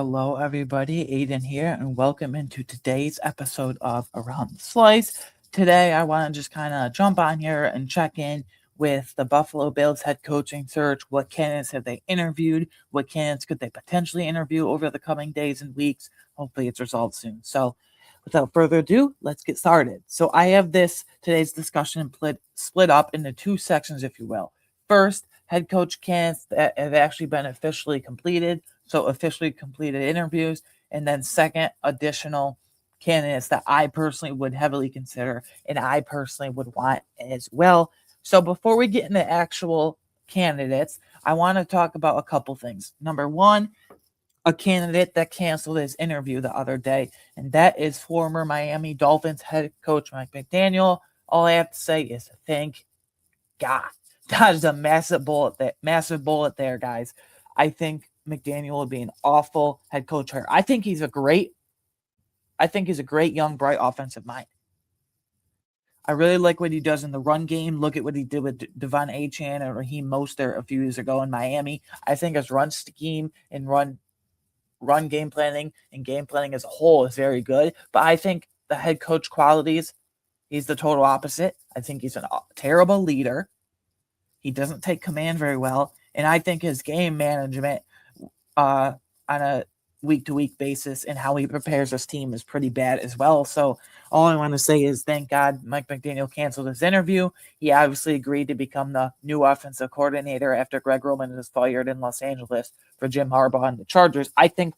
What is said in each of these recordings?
Hello, everybody. Aiden here, and welcome into today's episode of Around the Slice. Today, I want to just kind of jump on here and check in with the Buffalo Bills head coaching search. What candidates have they interviewed? What candidates could they potentially interview over the coming days and weeks? Hopefully, it's resolved soon. So, without further ado, let's get started. So, I have today's discussion split up into two sections, if you will. First, head coach candidates that have actually been officially completed. So officially completed interviews, and then second, additional candidates that I personally would heavily consider and I personally would want as well. So before we get into actual candidates, I want to talk about a couple things. Number one, a candidate that canceled his interview the other day, and that is former Miami Dolphins head coach Mike McDaniel. All I have to say is thank God. That is a massive bullet there, guys. I think McDaniel will be an awful head coach here. I think he's a great young, bright offensive mind. I really like what he does in the run game. Look at what he did with Devon Achane and Raheem Mostert a few years ago in Miami. I think his run scheme and run game planning and game planning as a whole is very good. But I think the head coach qualities, he's the total opposite. I think he's a terrible leader. He doesn't take command very well. And I think his game management on a week-to-week basis and how he prepares his team is pretty bad as well. So all I want to say is thank God Mike McDaniel canceled his interview. He obviously agreed to become the new offensive coordinator after Greg Roman was fired in Los Angeles for Jim Harbaugh and the Chargers. I think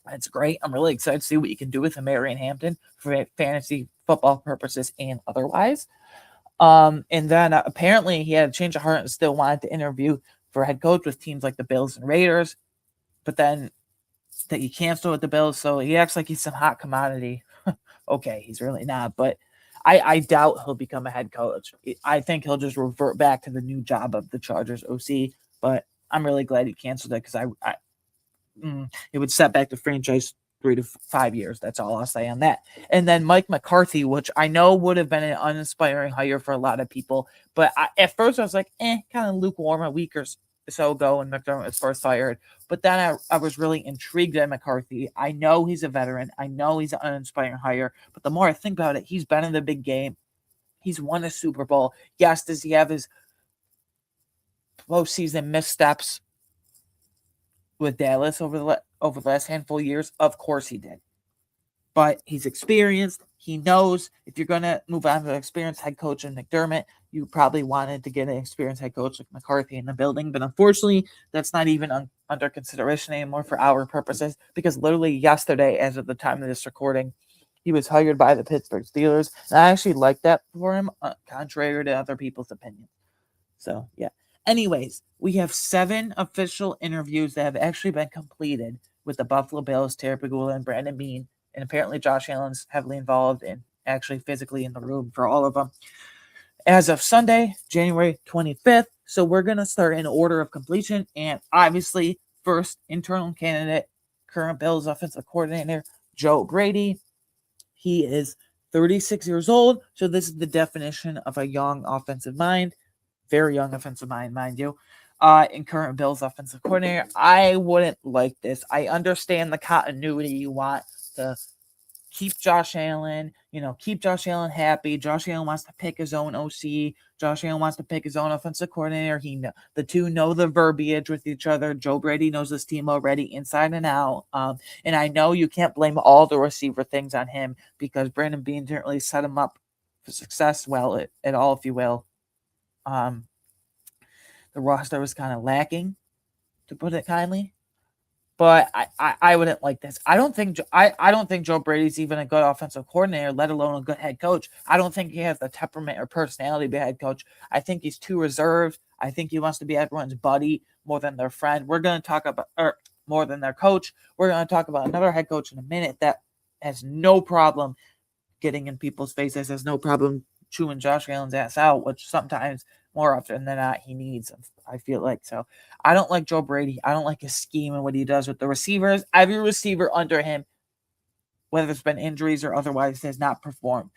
that's great. I'm really excited to see what you can do with him in Hampton for fantasy football purposes and otherwise. And then apparently he had a change of heart and still wanted to interview for head coach with teams like the Bills and Raiders. But then that he canceled with the Bills, so he acts like he's some hot commodity. Okay, he's really not, but I doubt he'll become a head coach. I think he'll just revert back to the new job of the Chargers OC, but I'm really glad he canceled it because it would set back the franchise 3 to 5 years. That's all I'll say on that. And then Mike McCarthy, which I know would have been an uninspiring hire for a lot of people, but at first I was like, kind of lukewarm a week or so ago when McDermott was first fired. But then I was really intrigued by McCarthy. I know he's a veteran. I know he's an uninspiring hire. But the more I think about it, he's been in the big game. He's won a Super Bowl. Yes, does he have his postseason missteps with Dallas over the last handful of years? Of course he did. But he's experienced. He knows if you're going to move on to an experienced head coach in McDermott, you probably wanted to get an experienced head coach like McCarthy in the building. But unfortunately, that's not even under consideration anymore for our purposes because literally yesterday, as of the time of this recording, he was hired by the Pittsburgh Steelers. And I actually like that for him, contrary to other people's opinions. So, yeah. Anyways, we have 7 official interviews that have actually been completed with the Buffalo Bills, Terry Pegula, and Brandon Beane. And apparently Josh Allen's heavily involved and actually physically in the room for all of them. As of Sunday, January 25th. So we're going to start in order of completion. And obviously, first internal candidate, current Bills offensive coordinator, Joe Brady. He is 36 years old. So this is the definition of a young offensive mind. Very young offensive mind you. And current Bills offensive coordinator. I wouldn't like this. I understand the continuity you want to keep Josh Allen, keep Josh Allen happy. Josh Allen wants to pick his own OC. Josh Allen wants to pick his own offensive coordinator. The two know the verbiage with each other. Joe Brady knows this team already inside and out. And I know you can't blame all the receiver things on him because Brandon Beane didn't really set him up for success well at all, if you will. The roster was kind of lacking, to put it kindly. But I wouldn't like this. I don't think Joe Brady's even a good offensive coordinator, let alone a good head coach. I don't think he has the temperament or personality to be a head coach. I think he's too reserved. I think he wants to be everyone's buddy more than their friend. We're going to talk about more than their coach. We're going to talk about another head coach in a minute that has no problem getting in people's faces, has no problem chewing Josh Allen's ass out, which sometimes more often than not he needs, I feel like. So I don't like Joe Brady. I don't like his scheme and what he does with the receivers. Every receiver under him, whether it's been injuries or otherwise, has not performed.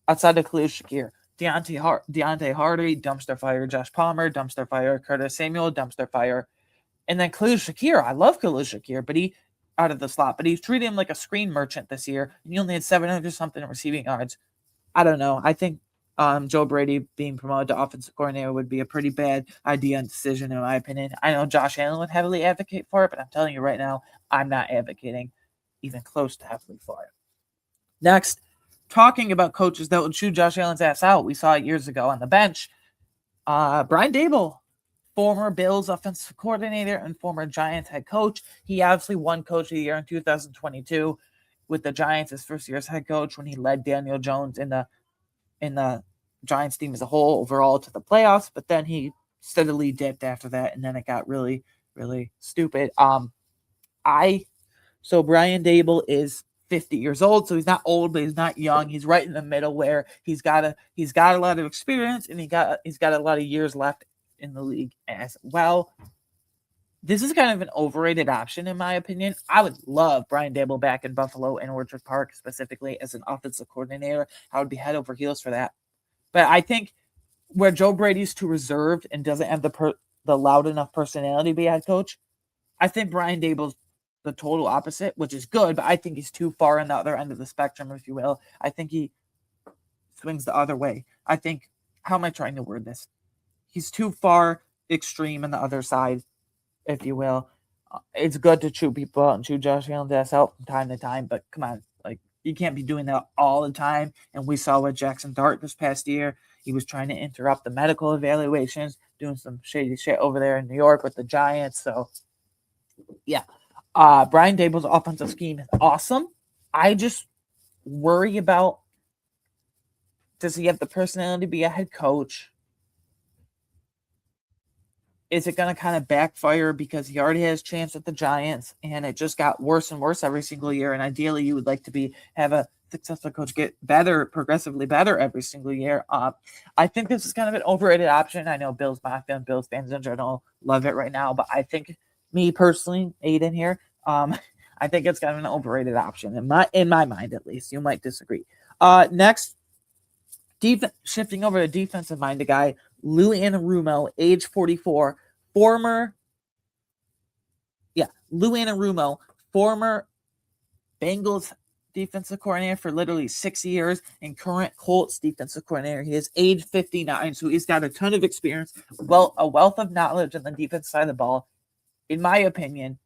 Outside of Khalil Shakir, Deontay Hardy, dumpster fire. Josh Palmer, dumpster fire. Curtis Samuel, dumpster fire. And then Khalil Shakir. I love Khalil Shakir, but he out of the slot, but he's treating him like a screen merchant this year, and he only had 700 something receiving yards. I don't know. I think Joe Brady being promoted to offensive coordinator would be a pretty bad idea and decision, in my opinion. I know Josh Allen would heavily advocate for it, but I'm telling you right now, I'm not advocating even close to heavily for it. Next, talking about coaches that would chew Josh Allen's ass out, we saw it years ago on the bench. Brian Daboll, former Bills offensive coordinator and former Giants head coach. He obviously won Coach of the Year in 2022 with the Giants, his first year as head coach, when he led Daniel Jones in the Giants team as a whole overall to the playoffs. But then he steadily dipped after that, and then it got really, really stupid. So Brian Daboll is 50 years old, so he's not old, but he's not young. He's right in the middle where he's got a lot of experience, and he's got a lot of years left in the league as well. This is kind of an overrated option, in my opinion. I would love Brian Daboll back in Buffalo and Orchard Park, specifically as an offensive coordinator. I would be head over heels for that. But I think where Joe Brady's too reserved and doesn't have the loud enough personality to be a head coach, I think Brian Daboll's the total opposite, which is good, but I think he's too far on the other end of the spectrum, if you will. I think he swings the other way. I think, how am I trying to word this? He's too far extreme on the other side, if you will. It's good to chew people out and chew Josh Allen's ass out from time to time, but come on, like, you can't be doing that all the time. And we saw with Jackson Dart this past year. He was trying to interrupt the medical evaluations, doing some shady shit over there in New York with the Giants. So, yeah. Brian Daboll's offensive scheme is awesome. I just worry about, does he have the personality to be a head coach? Is it going to kind of backfire because he already has a chance at the Giants and it just got worse and worse every single year? And ideally, you would like to have a successful coach get better, progressively better every single year. I think this is kind of an overrated option. I know Bills Mafia and Bills fans in general love it right now, but I think, me personally, Aiden here, I think it's kind of an overrated option in my mind, at least. You might disagree. Next, shifting over to defensive minded guy, Lou Anarumo, age 44, former Bengals defensive coordinator for literally 6 years and current Colts defensive coordinator. He is age 59, so he's got a ton of experience, a wealth of knowledge on the defense side of the ball. In my opinion,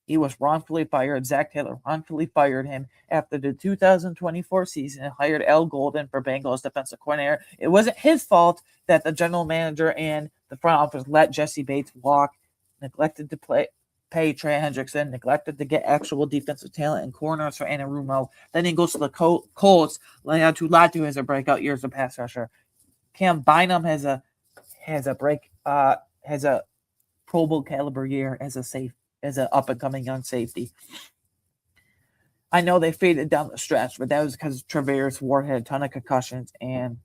he was wrongfully fired. Zach Taylor wrongfully fired him after the 2024 season and hired Al Golden for Bengals defensive coordinator. It wasn't his fault that the general manager and the front office let Jesse Bates walk, neglected to pay Trey Hendrickson, neglected to get actual defensive talent and corners for Anarumo. Then he goes to the Colts. Leonard Latu has a breakout year as a pass rusher. Cam Bynum has a Pro Bowl caliber year as an up-and-coming young safety. I know they faded down the stretch, but that was because Travaris Ward had a ton of concussions and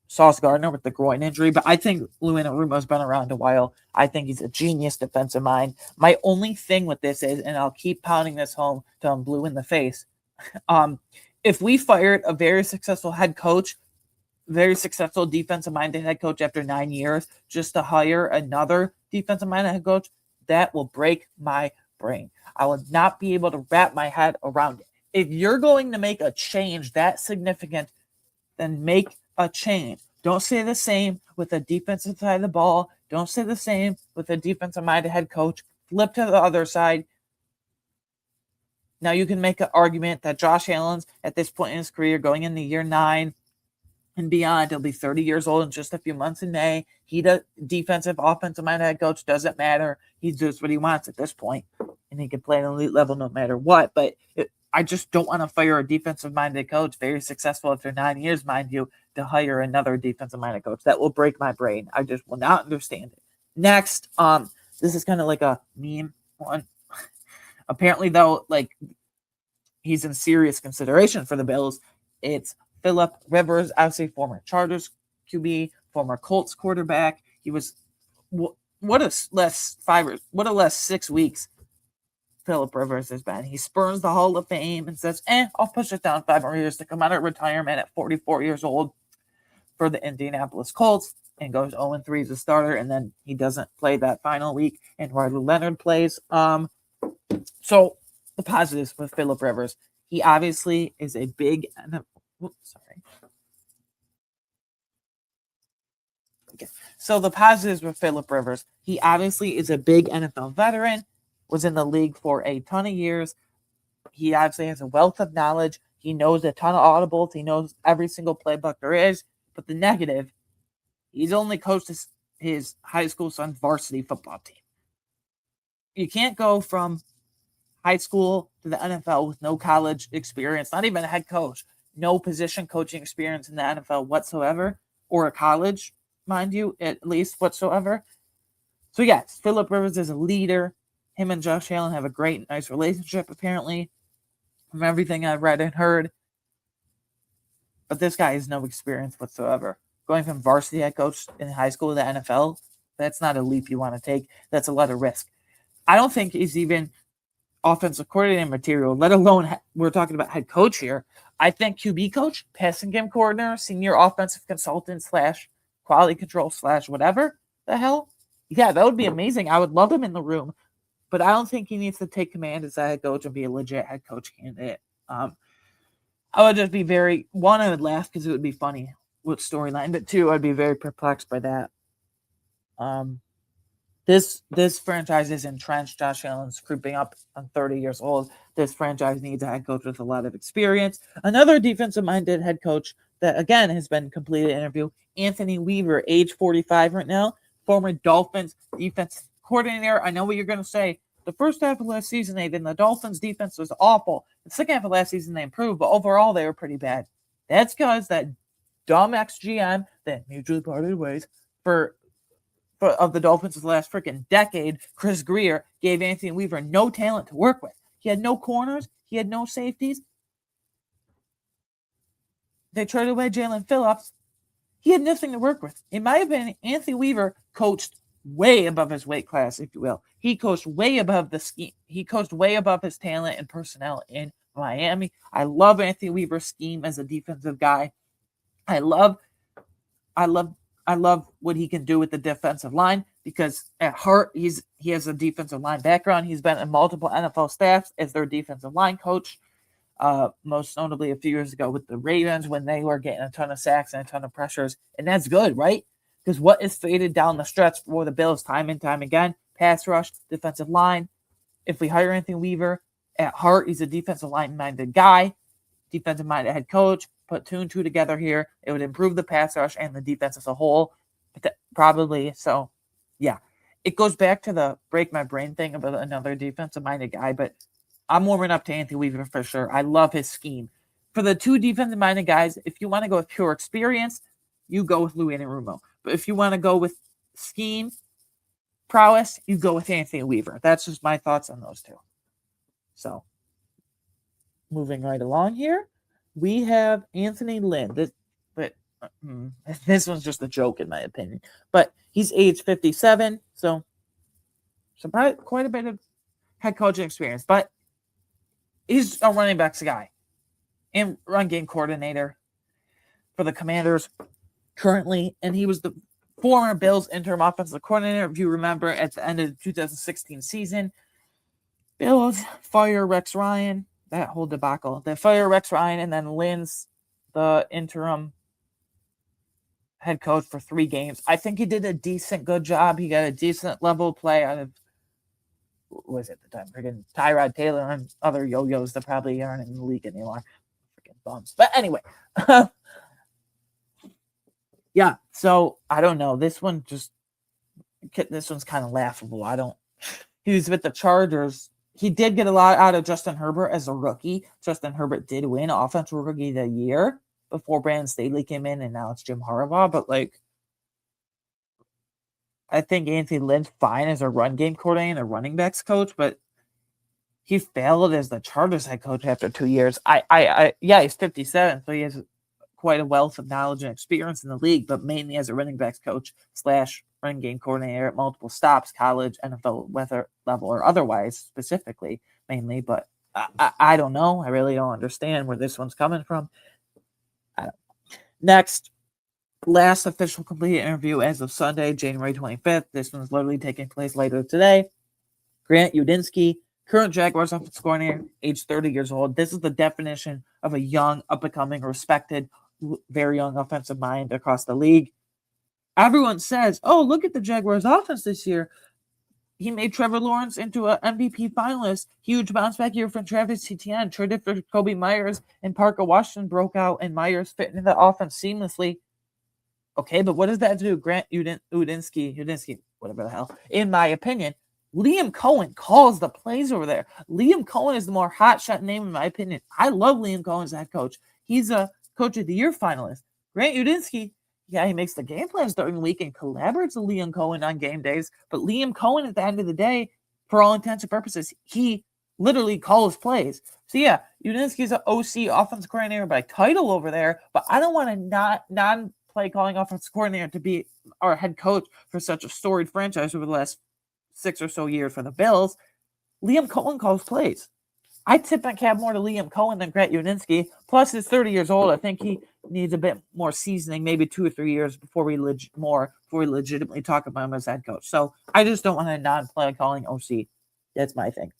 Sauce Gardner with the groin injury. But I think Lou Anarumo's been around a while. I think he's a genius defensive mind. My only thing with this is, and I'll keep pounding this home till I'm blue in the face, if we fired a very successful head coach, very successful defensive-minded head coach after 9 years, just to hire another defensive-minded head coach, that will break my brain. I will not be able to wrap my head around it. If you're going to make a change that significant, then make a change. Don't say the same with the defensive side of the ball. Don't say the same with a defensive-minded head coach. Flip to the other side. Now you can make an argument that Josh Allen's at this point in his career, going into year 9 and beyond, he'll be 30 years old in just a few months in May. He does defensive, offensive-minded head coach, doesn't matter. He does what he wants at this point, and he can play at an elite level no matter what. But I just don't want to fire a defensive-minded coach, very successful after 9 years, mind you, to hire another defensive-minded coach. That will break my brain. I just will not understand it. Next, this is kind of like a meme one. Apparently, though, like, he's in serious consideration for the Bills. It's Phillip Rivers, obviously former Chargers QB, former Colts quarterback. He was what a less 6 weeks Phillip Rivers has been. He spurns the Hall of Fame and says, I'll push it down 5 more years to come out of retirement at 44 years old for the Indianapolis Colts, and goes 0-3 as a starter, and then he doesn't play that final week, and Riley Leonard plays. So the positives with Phillip Rivers. He obviously is a big. Okay. So the positives with Phillip Rivers. He obviously is a big NFL veteran. Was in the league for a ton of years. He obviously has a wealth of knowledge. He knows a ton of audibles. He knows every single playbook there is. But the negative, he's only coached his high school son's varsity football team. You can't go from high school to the NFL with no college experience, not even a head coach, no position coaching experience in the NFL whatsoever, or a college, mind you, at least whatsoever. So yes, Phillip Rivers is a leader. Him and Josh Allen have a great, nice relationship, apparently, from everything I've read and heard. But this guy has no experience whatsoever. Going from varsity head coach in high school to the NFL, that's not a leap you want to take. That's a lot of risk. I don't think he's even offensive coordinator material, let alone we're talking about head coach here. I think QB coach, passing game coordinator, senior offensive consultant / quality control / whatever the hell. Yeah, that would be amazing. I would love him in the room, but I don't think he needs to take command as a head coach and be a legit head coach candidate. I would just be I would laugh because it would be funny with storyline, but two, I'd be very perplexed by that. This franchise is entrenched. Josh Allen's creeping up on 30 years old. This franchise needs a head coach with a lot of experience. Another defensive-minded head coach that, again, has been completed interview, Anthony Weaver, age 45 right now, former Dolphins defense coordinator. I know what you're going to say. The first half of last season, the Dolphins defense was awful. The second half of last season, they improved, but overall, they were pretty bad. That's because that dumb ex-GM that mutually parted ways of the Dolphins' last freaking decade, Chris Grier, gave Anthony Weaver no talent to work with. He had no corners. He had no safeties. They traded away Jalen Phillips. He had nothing to work with. In my opinion, Anthony Weaver coached way above his weight class, if you will. He coached way above the scheme. He coached way above his talent and personnel in Miami. I love Anthony Weaver's scheme as a defensive guy. I love what he can do with the defensive line because at heart he has a defensive line background. He's been in multiple NFL staffs as their defensive line coach, most notably a few years ago with the Ravens when they were getting a ton of sacks and a ton of pressures. And that's good, right? Because what is faded down the stretch for the Bills time and time again? Pass rush, defensive line. If we hire Anthony Weaver, at heart he's a defensive line-minded guy, defensive-minded head coach. Put two and two together here, it would improve the pass rush and the defense as a whole. Probably. So, yeah. It goes back to the break my brain thing about another defensive-minded guy, but I'm warming up to Anthony Weaver for sure. I love his scheme. For the two defensive-minded guys, if you want to go with pure experience, you go with Lou Anarumo. But if you want to go with scheme, prowess, you go with Anthony Weaver. That's just my thoughts on those two. So, moving right along here. We have Anthony Lynn. This one's just a joke in my opinion. But he's age 57, so probably quite a bit of head coaching experience. But he's a running backs guy and run game coordinator for the Commanders currently. And he was the former Bills interim offensive coordinator, if you remember, at the end of the 2016 season. Bills fire Rex Ryan. That whole debacle. They fire Rex Ryan, and then Lynn's the interim head coach for 3 games. I think he did a good job. He got a decent level of play out of, what was it at the time? Freaking Tyrod Taylor and other yo-yos that probably aren't in the league anymore. Freaking bums. But anyway. Yeah, so I don't know. This one's kind of laughable. He was with the Chargers. He did get a lot out of Justin Herbert as a rookie. Justin Herbert did win Offensive Rookie of the Year before Brandon Staley came in, and now it's Jim Harbaugh. But, I think Anthony Lynn's fine as a run game coordinator and a running backs coach, but he failed as the Chargers head coach after 2 years. He's 57, so he has quite a wealth of knowledge and experience in the league, but mainly as a running backs coach / running game coordinator at multiple stops, college, NFL, weather level, or otherwise, specifically, mainly. But I don't know. I really don't understand where this one's coming from. Next, last official completed interview as of Sunday, January 25th. This one's literally taking place later today. Grant Udinski, Current Jaguars offensive coordinator, age 30 years old. This is the definition of a young, up-and-coming, respected, very young offensive mind across the league. Everyone says, oh, look at the Jaguars offense this year. He made Trevor Lawrence into an MVP finalist. Huge bounce back year from Travis Etienne. Traded for Kobe Myers, and Parker Washington broke out, and Myers fit into the offense seamlessly. Okay, but what does that do? Grant Udinski, whatever the hell. In my opinion, Liam Cohen calls the plays over there. Liam Cohen is the more hotshot name in my opinion. I love Liam Cohen as head coach. He's a Coach of the Year finalist. Grant Udinski, yeah, he makes the game plans during the week and collaborates with Liam Cohen on game days. But Liam Cohen, at the end of the day, for all intents and purposes, he literally calls plays. So yeah, Udinski's an OC offensive coordinator by title over there, but I don't want a non-play calling offensive coordinator to be our head coach for such a storied franchise over the last 6 or so years for the Bills. Liam Cohen calls plays. I tip my cap more to Liam Cohen than Grant Udinski. Plus, he's 30 years old. I think he needs a bit more seasoning, maybe 2 or 3 years before we legitimately talk about him as head coach. So I just don't want a non-play calling OC. That's my thing.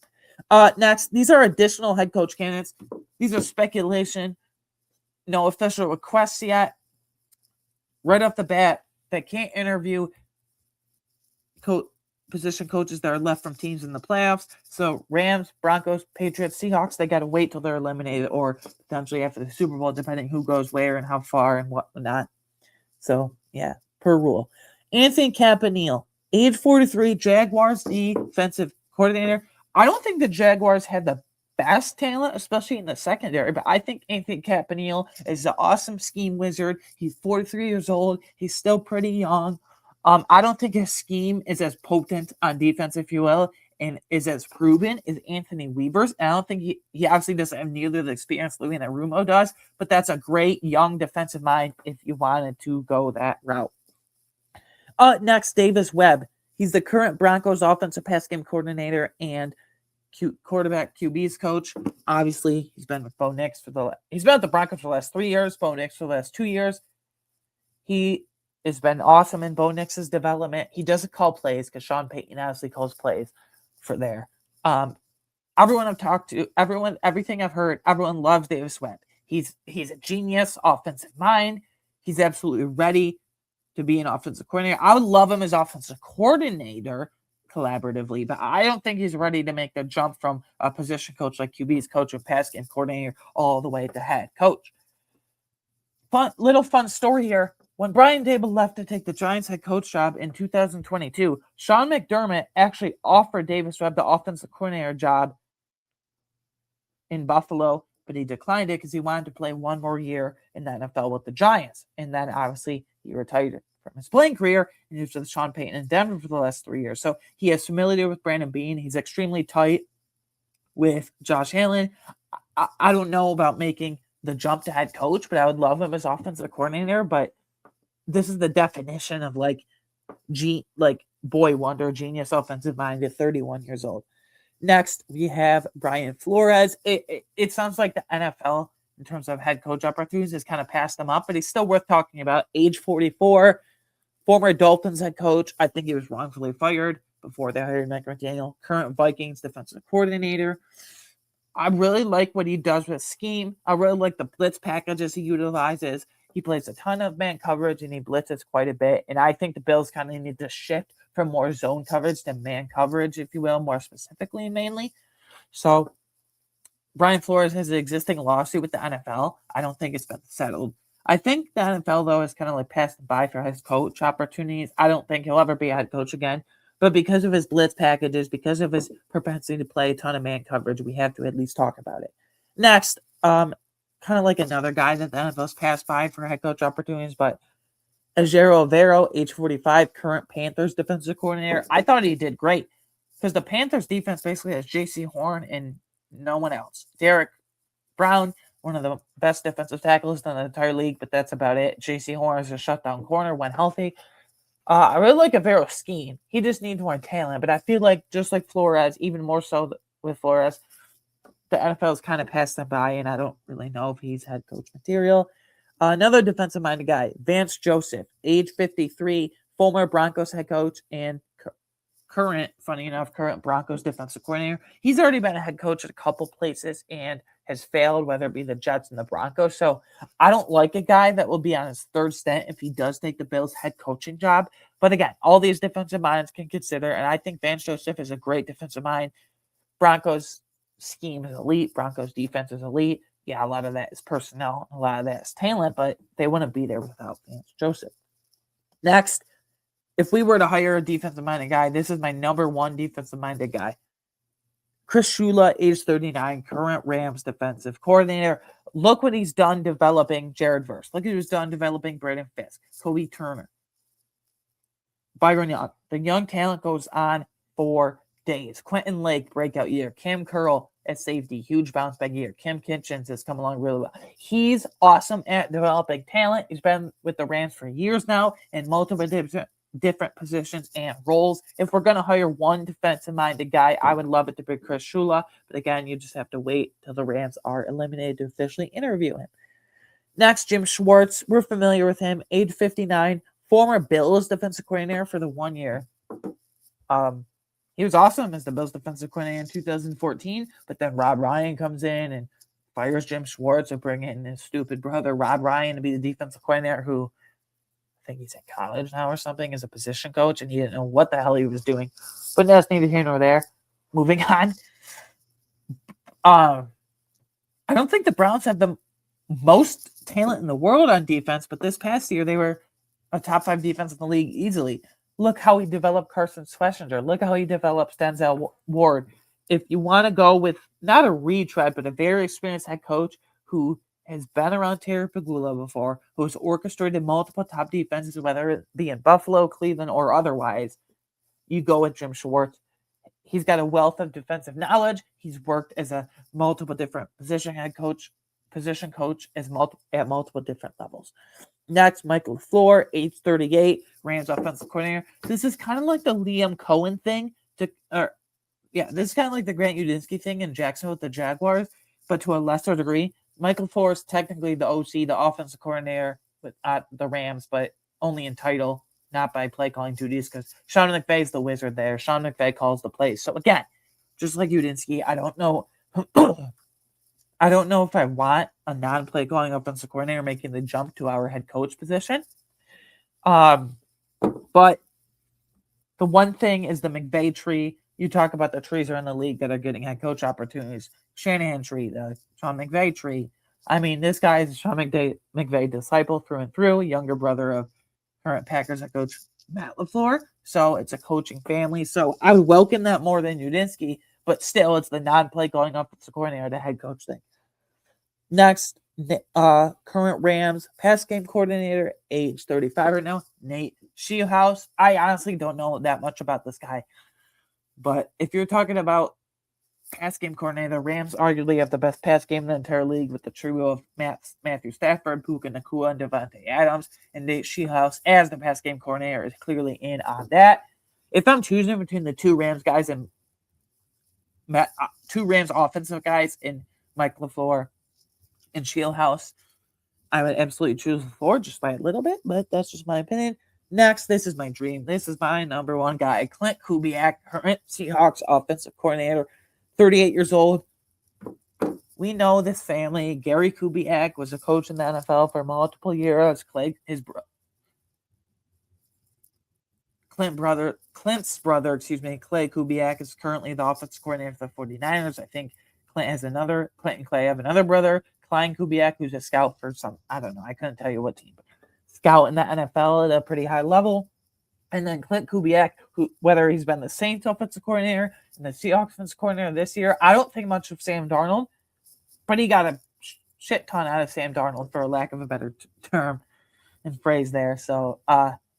Next, these are additional head coach candidates. These are speculation. No official requests yet. Right off the bat, they can't interview position coaches that are left from teams in the playoffs. So Rams, Broncos, Patriots, Seahawks, they got to wait till they're eliminated or potentially after the Super Bowl, depending who goes where and how far and whatnot. So, yeah, per rule. Anthony Campanile, age 43, Jaguars defensive coordinator. I don't think the Jaguars had the best talent, especially in the secondary, but I think Anthony Campanile is an awesome scheme wizard. He's 43 years old. He's still pretty young. I don't think his scheme is as potent on defense, if you will, and is as proven as Anthony Weaver's. And I don't think he obviously doesn't have nearly the experience Louis Anarumo does, but that's a great young defensive mind if you wanted to go that route. Next, Davis Webb. He's the current Broncos offensive pass game coordinator and quarterback QB's coach. Obviously, he's been with Bo Nix he's been at the Broncos for the last 3 years, Bo Nix for the last 2 years. He has been awesome in Bo Nix's development. He doesn't call plays because Sean Payton obviously calls plays for there. Everyone I've talked to, everything I've heard, everyone loves Davis Webb. He's a genius offensive mind. He's absolutely ready to be an offensive coordinator. I would love him as offensive coordinator collaboratively, but I don't think he's ready to make the jump from a position coach like QB's coach or pass game coordinator all the way to head coach. Fun story here. When Brian Daboll left to take the Giants head coach job in 2022, Sean McDermott actually offered Davis Webb the offensive coordinator job in Buffalo, but he declined it because he wanted to play one more year in the NFL with the Giants. And then obviously he retired from his playing career and he was with Sean Payton in Denver for the last 3 years. So he has familiarity with Brandon Beane. He's extremely tight with Josh Allen. I don't know about making the jump to head coach, but I would love him as offensive coordinator. But this is the definition of boy wonder, genius offensive mind at 31 years old. Next, we have Brian Flores. It sounds like the NFL, in terms of head coach opportunities, has kind of passed him up, but he's still worth talking about. Age 44, former Dolphins head coach. I think he was wrongfully fired before they hired Mike McDaniel. Current Vikings defensive coordinator. I really like what he does with scheme. I really like the blitz packages he utilizes. He plays a ton of man coverage and he blitzes quite a bit. And I think the Bills kind of need to shift from more zone coverage to man coverage, if you will, more specifically and mainly. So Brian Flores has an existing lawsuit with the NFL. I don't think it's been settled. I think the NFL, though, has kind of passed by for his coach opportunities. I don't think he'll ever be a head coach again. But because of his blitz packages, because of his propensity to play a ton of man coverage, we have to at least talk about it. Next, kind of like another guy that the NFL's passed by for head coach opportunities, but Ejiro Evero, age 45, current Panthers defensive coordinator. I thought he did great because the Panthers defense basically has J.C. Horn and no one else. Derek Brown, one of the best defensive tackles in the entire league, but that's about it. J.C. Horn is a shutdown corner when healthy. I really like Evero's scheme. He just needs more talent, but I feel like just like Flores, even more so with Flores, the NFL's kind of passed him by, and I don't really know if he's head coach material. Another defensive-minded guy, Vance Joseph, age 53, former Broncos head coach and current Broncos defensive coordinator. He's already been a head coach at a couple places and has failed, whether it be the Jets and the Broncos. So I don't like a guy that will be on his third stint if he does take the Bills head coaching job. But again, all these defensive minds can consider, and I think Vance Joseph is a great defensive mind. Broncos scheme is elite. Broncos defense is elite. Yeah, a lot of that is personnel. A lot of that is talent, but they wouldn't be there without Vance Joseph. Next, if we were to hire a defensive-minded guy, this is my number one defensive-minded guy. Chris Shula, age 39, current Rams defensive coordinator. Look what he's done developing Jared Verse. Look what he's done developing Braden Fisk, Kobe Turner, Byron Young. The young talent goes on for days. Quentin Lake, breakout year. Cam Curl at safety, huge bounce back year. Kim Kitchens has come along really well. He's awesome at developing talent. He's been with the Rams for years now in multiple different positions and roles. If we're going to hire one defensive-minded guy, I would love it to be Chris Shula. But again, you just have to wait till the Rams are eliminated to officially interview him. Next, Jim Schwartz. We're familiar with him, age 59, former Bills defensive coordinator for the 1 year. He was awesome as the Bills defensive coordinator in 2014, but then Rob Ryan comes in and fires Jim Schwartz and bring in his stupid brother, Rob Ryan, to be the defensive coordinator, who I think he's in college now or something as a position coach, and he didn't know what the hell he was doing. But that's neither here nor there. Moving on. I don't think the Browns have the most talent in the world on defense, but this past year they were a top 5 defense in the league easily. Look how he developed Carson Schlesinger. Look how he develops Denzel Ward. If you want to go with not a retread, but a very experienced head coach who has been around Terry Pegula before, who has orchestrated multiple top defenses, whether it be in Buffalo, Cleveland, or otherwise, you go with Jim Schwartz. He's got a wealth of defensive knowledge. He's worked as a multiple different position coach at multiple different levels. Next, Michael LaFleur, age 38, Rams offensive coordinator. This is kind of like the Liam Cohen thing. This is kind of like the Grant Udinski thing in Jacksonville with the Jaguars, but to a lesser degree. Michael LaFleur is technically the OC, the offensive coordinator with the Rams, but only in title, not by play calling duties, because Sean McVay is the wizard there. Sean McVay calls the plays. So again, just like Udinski, I don't know. I don't know if I want a non-play calling offensive coordinator making the jump to our head coach position. But the one thing is the McVay tree. You talk about the trees around the league that are getting head coach opportunities. Shanahan tree, the Sean McVay tree. I mean, this guy is a Sean McVay disciple through and through, younger brother of current Packers head coach Matt LaFleur. So it's a coaching family. So I would welcome that more than Udinski, but still it's the non-play calling offensive coordinator, the head coach thing. Next, current Rams pass game coordinator, age 35 right now, Nate Shieldhouse. I honestly don't know that much about this guy. But if you're talking about pass game coordinator, the Rams arguably have the best pass game in the entire league with the trio of Matthew Stafford, Puka Nacua, and Devontae Adams. And Nate Shieldhouse, as the pass game coordinator, is clearly in on that. If I'm choosing between the two Rams guys and two Rams offensive guys in Mike LaFleur and Shieldhouse, I would absolutely choose LaFleur just by a little bit, but that's just my opinion. Next, this is my dream. This is my number one guy, Clint Kubiak, current Seahawks offensive coordinator, 38 years old. We know this family. Gary Kubiak was a coach in the NFL for multiple years. Clint's brother, Clay Kubiak, is currently the offensive coordinator for the 49ers. I think Clint and Clay have another brother, Klein Kubiak, who's a scout for I don't know, I couldn't tell you what team, but scout in the NFL at a pretty high level. And then Clint Kubiak, who, whether he's been the Saints offensive coordinator and the Seahawks offensive coordinator this year, I don't think much of Sam Darnold, but he got a shit ton out of Sam Darnold, for lack of a better term and phrase there. So,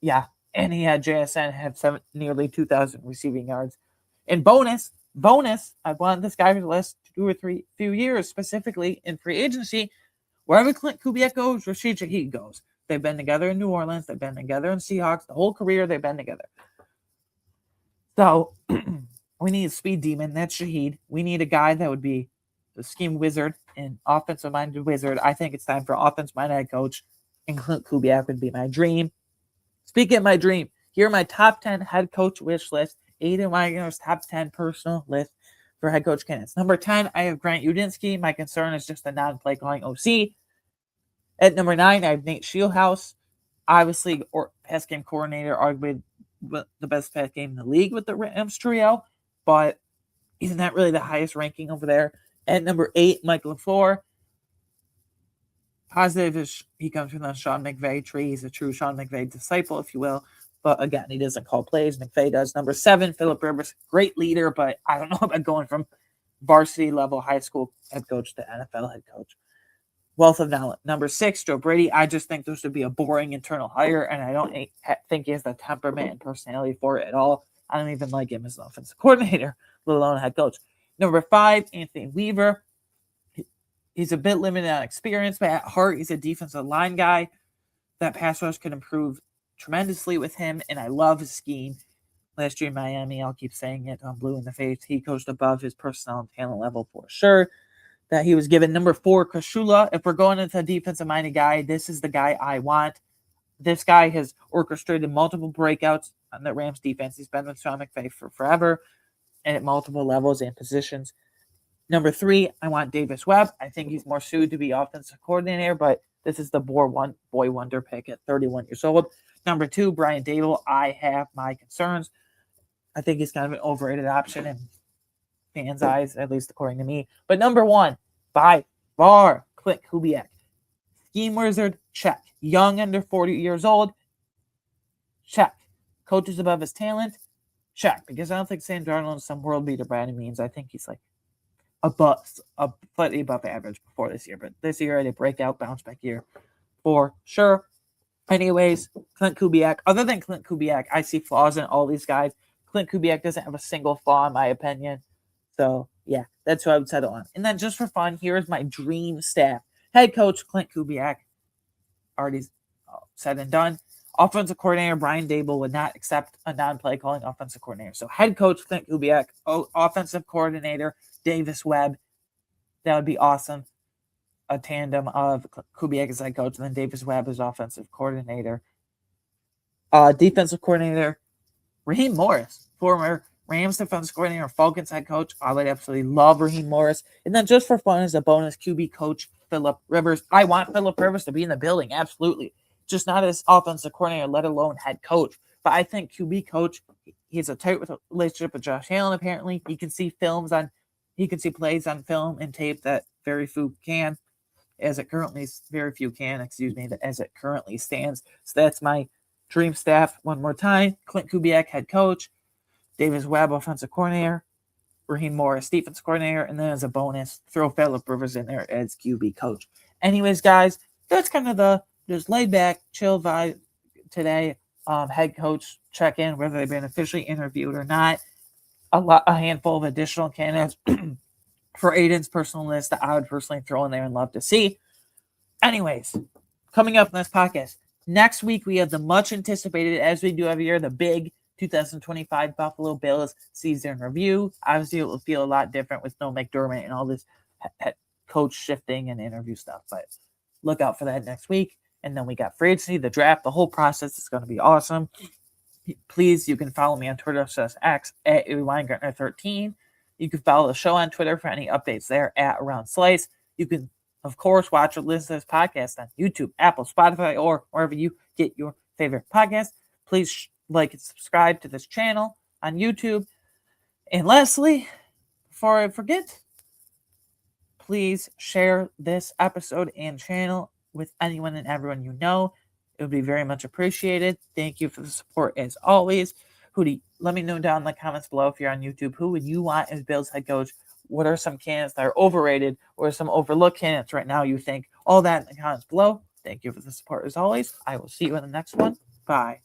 yeah. And he had JSN have nearly 2,000 receiving yards. And bonus, I wanted this guy for the last few years, specifically in free agency. Wherever Clint Kubiak goes, Rashid Shaheed goes. They've been together in New Orleans. They've been together in Seahawks. The whole career, they've been together. So we need a speed demon. That's Shaheed. We need a guy that would be the scheme wizard and offensive-minded wizard. I think it's time for offensive-minded head coach, and Clint Kubiak would be my dream. Speaking of my dream, here are my top 10 head coach wish list Aiden Wagner's top 10 personal list for head coach candidates. Number 10, I have Grant Udinski. My concern is just a non-play calling OC. At number 9, I have Nate Shieldhouse. Obviously, pass game coordinator, arguably the best pass game in the league with the Rams trio, but he's not really the highest ranking over there. At number 8, Mike LaFleur. Positive is he comes from the Sean McVay tree. He's a true Sean McVay disciple, if you will. But again, he doesn't call plays. McVay does. Number 7, Philip Rivers. Great leader, but I don't know about going from varsity level high school head coach to NFL head coach. Wealth of knowledge. Number 6, Joe Brady. I just think this would be a boring internal hire, and I don't think he has the temperament and personality for it at all. I don't even like him as an offensive coordinator, let alone a head coach. Number 5, Anthony Weaver. He's a bit limited on experience, but at heart, he's a defensive line guy. That pass rush could improve tremendously with him, and I love his scheme. Last year in Miami, I'll keep saying it, I'm blue in the face. He coached above his personnel and talent level for sure. That he was given. Number 4, Chris Shula. If we're going into a defensive-minded guy, this is the guy I want. This guy has orchestrated multiple breakouts on the Rams defense. He's been with Sean McVay for forever and at multiple levels and positions. Number 3, I want Davis Webb. I think he's more suited to be offensive coordinator, but this is the boy wonder pick at 31 years old. Number 2, Brian Dable. I have my concerns. I think he's kind of an overrated option in fans' eyes, at least according to me. But number 1, by far, Clint Kubiak. Scheme wizard, check. Young, under 40 years old, check. Coaches above his talent, check. Because I don't think Sam Darnold is some world beater by any means. I think he's like slightly above average before this year. But this year, a breakout, bounce back year for sure. Anyways, Clint Kubiak. Other than Clint Kubiak, I see flaws in all these guys. Clint Kubiak doesn't have a single flaw, in my opinion. So, yeah, that's what I would settle on. And then just for fun, here's my dream staff. Head coach, Clint Kubiak. Already said and done. Offensive coordinator, Brian Dable would not accept a non-play calling offensive coordinator. So, head coach, Clint Kubiak. Offensive coordinator, Davis Webb. That would be awesome. A tandem of Kubiak as head coach and then Davis Webb as offensive coordinator. Defensive coordinator, Raheem Morris, former Rams defensive coordinator, Falcons head coach. I would absolutely love Raheem Morris. And then just for fun, as a bonus, QB coach, Philip Rivers. I want Philip Rivers to be in the building, absolutely. Just not as offensive coordinator, let alone head coach. But I think QB coach, he has a tight relationship with Josh Allen, apparently. He can see plays on film and tape that very few can. As it currently stands. So that's my dream staff one more time. Clint Kubiak, head coach. Davis Webb, offensive coordinator. Raheem Morris, defensive coordinator. And then as a bonus, throw Philip Rivers in there as QB coach. Anyways, guys, that's kind of the just laid back, chill vibe today. Head coach check-in, whether they've been officially interviewed or not. A handful of additional candidates for Aiden's personal list that I would personally throw in there and love to see. Anyways, coming up in this podcast, next week we have the much anticipated, as we do every year, the big 2025 Buffalo Bills season review. Obviously, it will feel a lot different with no McDermott and all this coach shifting and interview stuff, but look out for that next week. And then we got free agency, the draft, the whole process is going to be awesome. Please, you can follow me on Twitter, /X at Weingartner13. You can follow the show on Twitter for any updates there at Around Slice. You can, of course, watch or listen to this podcast on YouTube, Apple, Spotify, or wherever you get your favorite podcast. Please like and subscribe to this channel on YouTube. And lastly, before I forget, please share this episode and channel with anyone and everyone you know. It would be very much appreciated. Thank you for the support as always. Let me know down in the comments below if you're on YouTube. Who would you want as Bills head coach? What are some candidates that are overrated or some overlooked candidates right now you think? All that in the comments below. Thank you for the support as always. I will see you in the next one. Bye.